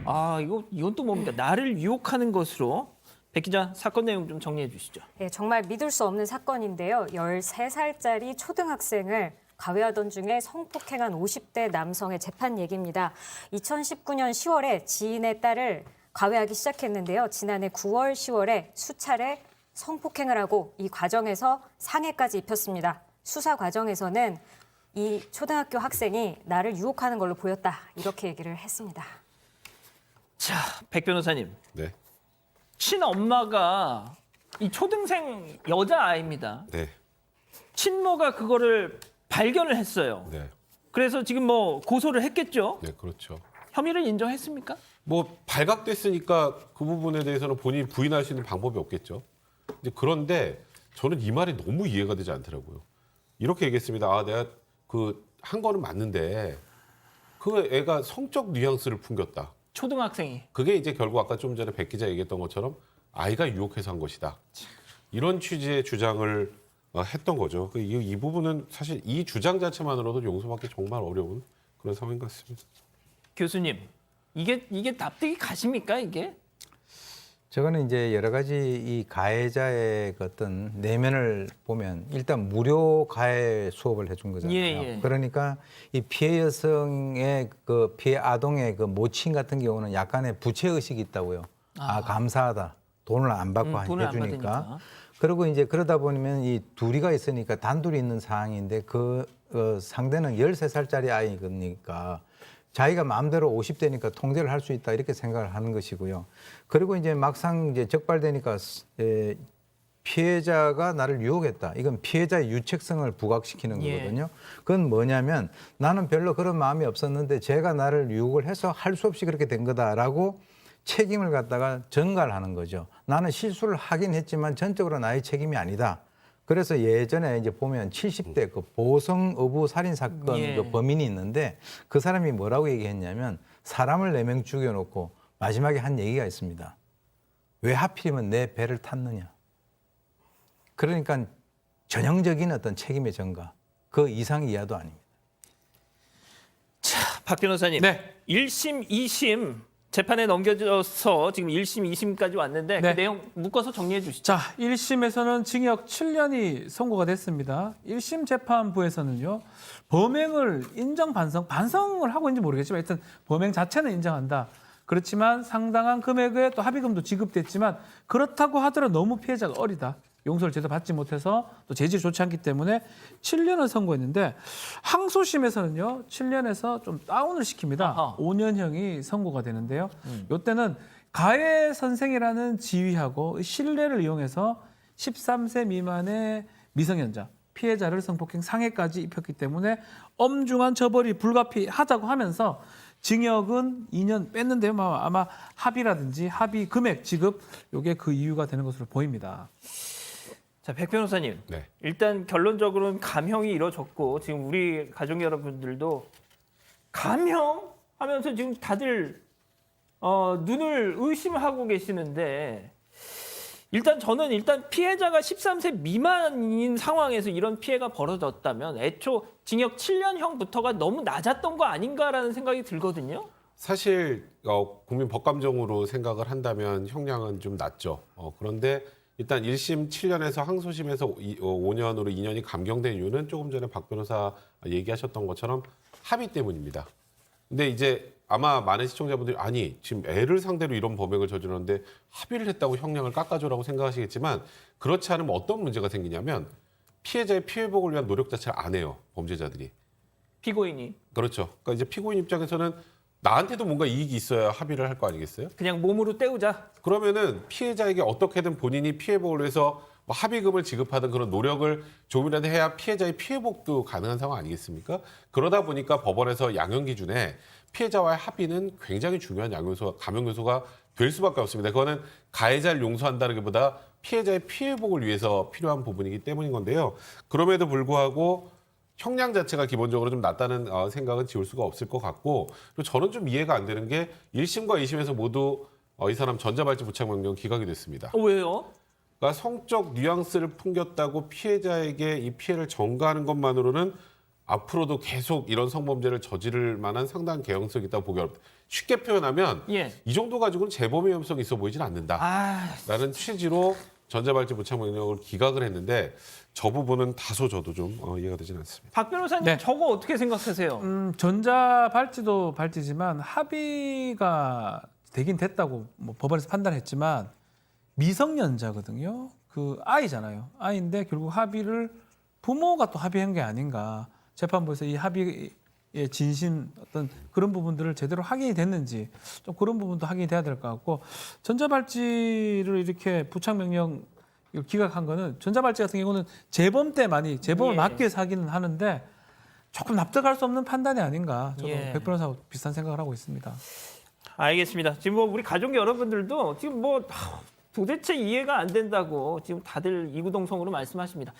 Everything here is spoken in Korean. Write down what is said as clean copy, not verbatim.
아, 이건 또 뭡니까? 나를 유혹하는 것으로. 백 기자, 사건 내용 좀 정리해 주시죠. 네, 정말 믿을 수 없는 사건인데요. 13살짜리 초등학생을 과외하던 중에 성폭행한 50대 남성의 재판 얘기입니다. 2019년 10월에 지인의 딸을 과외하기 시작했는데요. 지난해 9월, 10월에 수차례 성폭행을 하고 이 과정에서 상해까지 입혔습니다. 수사 과정에서는 이 초등학교 학생이 나를 유혹하는 걸로 보였다. 이렇게 얘기를 했습니다. 자, 백 변호사님. 네. 친엄마가 이 초등생 여자아이입니다. 네. 친모가 그거를 발견을 했어요. 네. 그래서 지금 뭐 고소를 했겠죠? 네, 그렇죠. 혐의를 인정했습니까? 뭐 발각됐으니까 그 부분에 대해서는 본인이 부인할 수 있는 방법이 없겠죠. 그런데 저는 이 말이 너무 이해가 되지 않더라고요. 이렇게 얘기했습니다. 아, 내가 그 한 거는 맞는데 그 애가 성적 뉘앙스를 풍겼다. 초등학생이. 그게 이제 결국 아까 좀 전에 백 기자 얘기했던 것처럼 아이가 유혹해서 한 것이다. 이런 취지의 주장을 했던 거죠. 이 부분은 사실 이 주장 자체만으로도 용서받기 정말 어려운 그런 상황인 것 같습니다. 교수님, 이게 납득이 가십니까, 이게? 저거는 이제 여러 가지 이 가해자의 그 어떤 내면을 보면 일단 무료 가해 수업을 해준 거잖아요. 예. 그러니까 이 피해 여성의 그 피해 아동의 그 모친 같은 경우는 약간의 부채 의식이 있다고요. 감사하다. 돈을 안 받고 돈을 안 해주니까. 받으니까. 그리고 이제 그러다 보면 이 둘이가 있으니까 단둘이 있는 상황인데 그 상대는 13살짜리 아이니까 자기가 마음대로 50대니까 통제를 할 수 있다 이렇게 생각을 하는 것이고요. 그리고 이제 막상 이제 적발되니까 피해자가 나를 유혹했다. 이건 피해자의 유책성을 부각시키는 거거든요. 그건 뭐냐면 나는 별로 그런 마음이 없었는데 제가 나를 유혹을 해서 할 수 없이 그렇게 된 거다라고 책임을 갖다가 전가를 하는 거죠. 나는 실수를 하긴 했지만 전적으로 나의 책임이 아니다. 그래서 예전에 이제 보면 70대 그 보성 어부 살인 사건 그 범인이 있는데 그 사람이 뭐라고 얘기했냐면 사람을 4명 죽여놓고 마지막에 한 얘기가 있습니다. 왜 하필이면 내 배를 탔느냐. 그러니까 전형적인 어떤 책임의 전가. 그 이상 이하도 아닙니다. 자, 박 변호사님. 네. 1심, 2심 재판에 넘겨져서 지금 1심, 2심까지 왔는데 네. 그 내용 묶어서 정리해 주시죠. 자, 1심에서는 징역 7년이 선고가 됐습니다. 1심 재판부에서는요. 범행을 반성을 하고 있는지 모르겠지만 하여튼 범행 자체는 인정한다. 그렇지만 상당한 금액의 또 합의금도 지급됐지만 그렇다고 하더라도 너무 피해자가 어리다. 용서를 제대로 받지 못해서 또 재질이 좋지 않기 때문에 7년을 선고했는데 항소심에서는요. 7년에서 좀 다운을 시킵니다. 아하. 5년형이 선고가 되는데요. 이때는 가해 선생이라는 지위하고 신뢰를 이용해서 13세 미만의 미성년자 피해자를 성폭행 상해까지 입혔기 때문에 엄중한 처벌이 불가피하다고 하면서 징역은 2년 뺐는데 아마 합의라든지 합의 금액 지급 이게 그 이유가 되는 것으로 보입니다. 자, 백 변호사님. 네. 일단 결론적으로는 감형이 이루어졌고 지금 우리 가족 여러분들도 감형 하면서 지금 다들 눈을 의심하고 계시는데 저는 피해자가 13세 미만인 상황에서 이런 피해가 벌어졌다면 애초 징역 7년형부터가 너무 낮았던 거 아닌가라는 생각이 들거든요. 사실 국민 법감정으로 생각을 한다면 형량은 좀 낮죠. 그런데 일단 1심 7년에서 항소심에서 5년으로 2년이 감경된 이유는 조금 전에 박 변호사 얘기하셨던 것처럼 합의 때문입니다. 근데 이제 아마 많은 시청자분들이 아니 지금 애를 상대로 이런 범행을 저질렀는데 합의를 했다고 형량을 깎아줘라고 생각하시겠지만 그렇지 않으면 어떤 문제가 생기냐면 피해자의 피해복을 위한 노력 자체를 안 해요. 범죄자들이. 피고인이 그렇죠. 그러니까 이제 피고인 입장에서는 나한테도 뭔가 이익이 있어야 합의를 할 거 아니겠어요? 그냥 몸으로 때우자. 그러면은 피해자에게 어떻게든 본인이 피해복을 위해서 뭐 합의금을 지급하든 그런 노력을 조금이라도 해야 피해자의 피해복도 가능한 상황 아니겠습니까? 그러다 보니까 법원에서 양형 기준에 피해자와의 합의는 굉장히 중요한 감형 요소가 될 수밖에 없습니다. 그거는 가해자를 용서한다기보다 피해자의 피해복을 위해서 필요한 부분이기 때문인 건데요. 그럼에도 불구하고 형량 자체가 기본적으로 좀 낮다는 생각은 지울 수가 없을 것 같고 그리고 저는 좀 이해가 안 되는 게 1심과 2심에서 모두 이 사람 전자발찌 부착 명령 기각이 됐습니다. 왜요? 그러니까 성적 뉘앙스를 풍겼다고 피해자에게 이 피해를 전가하는 것만으로는 앞으로도 계속 이런 성범죄를 저지를 만한 상당한 개연성이 있다고 보기 어렵다. 쉽게 표현하면 예. 이 정도 가지고는 재범 위험성이 있어 보이진 않는다. 아, 라는 취지로 전자발찌 부착명령을 기각을 했는데 저 부분은 다소 저도 좀 이해가 되진 않습니다. 박 변호사님 네. 저거 어떻게 생각하세요? 전자 발찌도 발찌지만 합의가 되긴 됐다고 뭐 법원에서 판단했지만 미성년자거든요. 그 아이잖아요. 아이인데 결국 합의를 부모가 또 합의한 게 아닌가. 재판부에서 이 합의의 진심 어떤 그런 부분들을 제대로 확인이 됐는지 좀 그런 부분도 확인이 돼야 될 것 같고 전자발찌를 이렇게 부착명령 기각한 거는 전자발찌 같은 경우는 재범 때 많이 재범을 예. 막기 위해서 하기는 하는데 조금 납득할 수 없는 판단이 아닌가. 저도 예. 백 변호사하고 비슷한 생각을 하고 있습니다. 알겠습니다. 지금 뭐 우리 가족 여러분들도 지금 뭐 도대체 이해가 안 된다고 지금 다들 이구동성으로 말씀하십니다.